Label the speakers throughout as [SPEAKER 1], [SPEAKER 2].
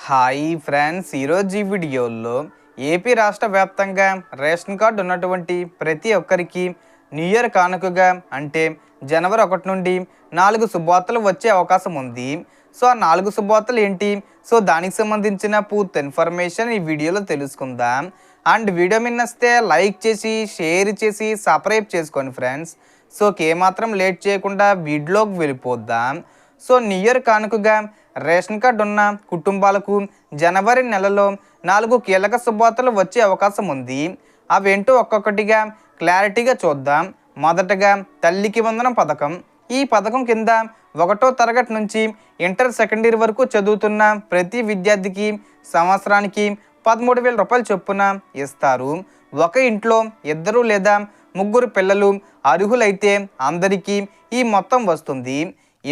[SPEAKER 1] Hi friends, ఈరోజు ఈ వీడియోలో ఏపీ రాష్ట్ర వ్యాప్తంగా రేషన్ కార్డు ఉన్నటువంటి ప్రతి ఒక్కరికి న్యూ ఇయర్ కానుకగా అంటే జనవరి 1 నుండి 4 శుభవార్తలు వచ్చే అవకాశం ఉంది. సో ఆ 4 శుభవార్తలు ఏంటి? సో దానికి సంబంధించిన పూర్తి ఇన్ఫర్మేషన్ ఈ వీడియోలో తెలుసుకుందాం. అండ్ వీడియో నచ్చితే లైక్ చేసి, షేర్ చేసి, సబ్స్క్రైబ్ చేసుకోండి ఫ్రెండ్స్. సో ఏమాత్రం లేట్ చేయకుండా వీడియోలోకి వెళ్ళిపోద్దాం. సో న్యూ ఇయర్ కానుకగా రేషన్ కార్డు ఉన్న కుటుంబాలకు జనవరి నెలలో 4 కీలక శుభవార్తలు వచ్చే అవకాశం ఉంది. అవేంటో ఒక్కొక్కటిగా క్లారిటీగా చూద్దాం. మొదటగా తల్లికి వందనం పథకం. ఈ పథకం కింద 1వ తరగతి నుంచి ఇంటర్ సెకండ్ ఇయర్ వరకు చదువుతున్న ప్రతి విద్యార్థికి సంవత్సరానికి 13,000 రూపాయలు చొప్పున ఇస్తారు. ఒక ఇంట్లో 2 లేదా 3 పిల్లలు అర్హులైతే అందరికీ ఈ మొత్తం వస్తుంది.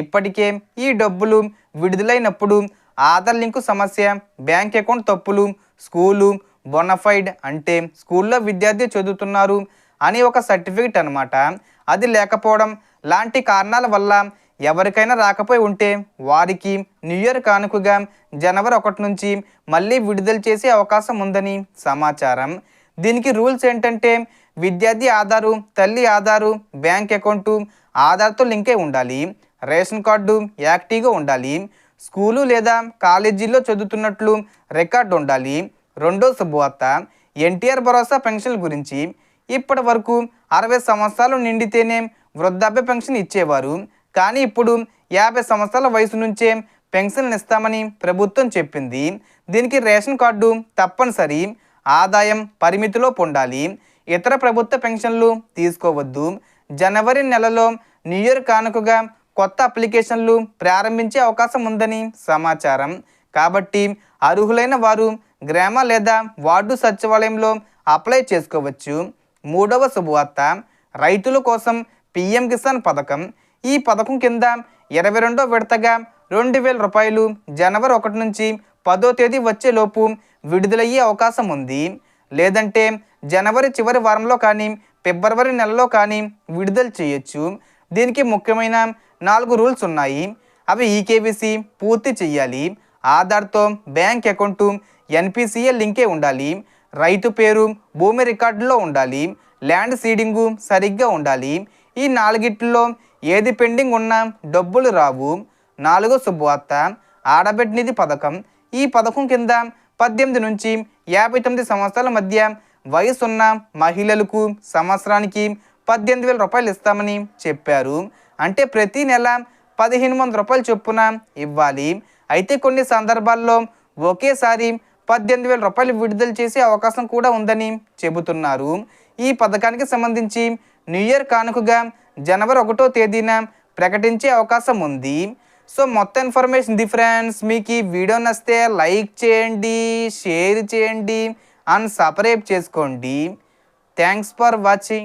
[SPEAKER 1] ఇప్పటికే ఈ డబ్బులు విడుదలైనప్పుడు ఆధార్ లింకు సమస్య, బ్యాంక్ అకౌంట్ తప్పులు, స్కూలు బొనఫైడ్ అంటే స్కూల్లో విద్యార్థి చదువుతున్నారు అని ఒక సర్టిఫికెట్ అనమాట, అది లేకపోవడం లాంటి కారణాల వల్ల ఎవరికైనా రాకపోయి ఉంటే వారికి న్యూ ఇయర్ కానుకగా జనవరి 1 నుంచి మళ్ళీ విడుదల చేసే అవకాశం ఉందని సమాచారం. దీనికి రూల్స్ ఏంటంటే విద్యార్థి ఆధారు, తల్లి ఆధారు, బ్యాంక్ అకౌంటు ఆధార్తో లింకే ఉండాలి, రేషన్ కార్డు యాక్టివ్గా ఉండాలి, స్కూలు లేదా కాలేజీల్లో చదువుతున్నట్లు రికార్డు ఉండాలి. రెండో శుభవార్త ఎన్టీఆర్ భరోసా పెన్షన్ల గురించి. ఇప్పటి వరకు 60 సంవత్సరాలు నిండితేనే వృద్ధాప్య పెన్షన్ ఇచ్చేవారు. కానీ ఇప్పుడు 50 సంవత్సరాల వయసు నుంచే పెన్షన్లు ఇస్తామని ప్రభుత్వం చెప్పింది. దీనికి రేషన్ కార్డు తప్పనిసరి, ఆదాయం పరిమితిలో పొందాలి, ఇతర ప్రభుత్వ పెన్షన్లు తీసుకోవద్దు. జనవరి నెలలో న్యూ ఇయర్ కానుకగా కొత్త అప్లికేషన్లు ప్రారంభించే అవకాశం ఉందని సమాచారం. కాబట్టి అర్హులైన వారు గ్రామ లేదా వార్డు సచివాలయంలో అప్లై చేసుకోవచ్చు. మూడవ శుభవార్త రైతుల కోసం పిఎం కిసాన్ పథకం. ఈ పథకం కింద 22వ విడతగా 2,000 రూపాయలు జనవరి 1 నుంచి 10వ తేదీ వచ్చేలోపు విడుదలయ్యే అవకాశం ఉంది. లేదంటే జనవరి చివరి వారంలో కానీ ఫిబ్రవరి నెలలో కానీ విడుదల చేయొచ్చు. దీనికి ముఖ్యమైన 4 రూల్స్ ఉన్నాయి. అవి ఈకేవీసీ పూర్తి చేయాలి, ఆధార్తో బ్యాంక్ అకౌంటు ఎన్పిసిఏ లింకే ఉండాలి, రైతు పేరు భూమి రికార్డులో ఉండాలి, ల్యాండ్ సీడింగు సరిగ్గా ఉండాలి. ఈ 4గిట్లో ఏది పెండింగ్ ఉన్నా డబ్బులు రావు. 4వ శుభవార్త ఆడబిడ్డ నిధి పథకం. ఈ పథకం కింద 18 నుంచి 59 సంవత్సరాల మధ్య వయసున్న మహిళలకు సంవత్సరానికి 18,000 రూపాయలు ఇస్తామని చెప్పారు. అంటే ప్రతి నెల 1,500 రూపాయలు చొప్పున ఇవ్వాలి. అయితే కొన్ని సందర్భాల్లో ఒకేసారి 18,000 రూపాయలు విడుదల చేసే అవకాశం కూడా ఉందని చెబుతున్నారు. ఈ పథకానికి సంబంధించి న్యూ ఇయర్ కానుకగా జనవరి 1వ తేదీన ప్రకటించే అవకాశం ఉంది. సో మొత్తం ఇన్ఫర్మేషన్ ది ఫ్రెండ్స్. మీకు ఈ వీడియో నచ్చితే లైక్ చేయండి, షేర్ చేయండి అండ్ సబ్స్క్రైబ్ చేసుకోండి. Thanks for watching.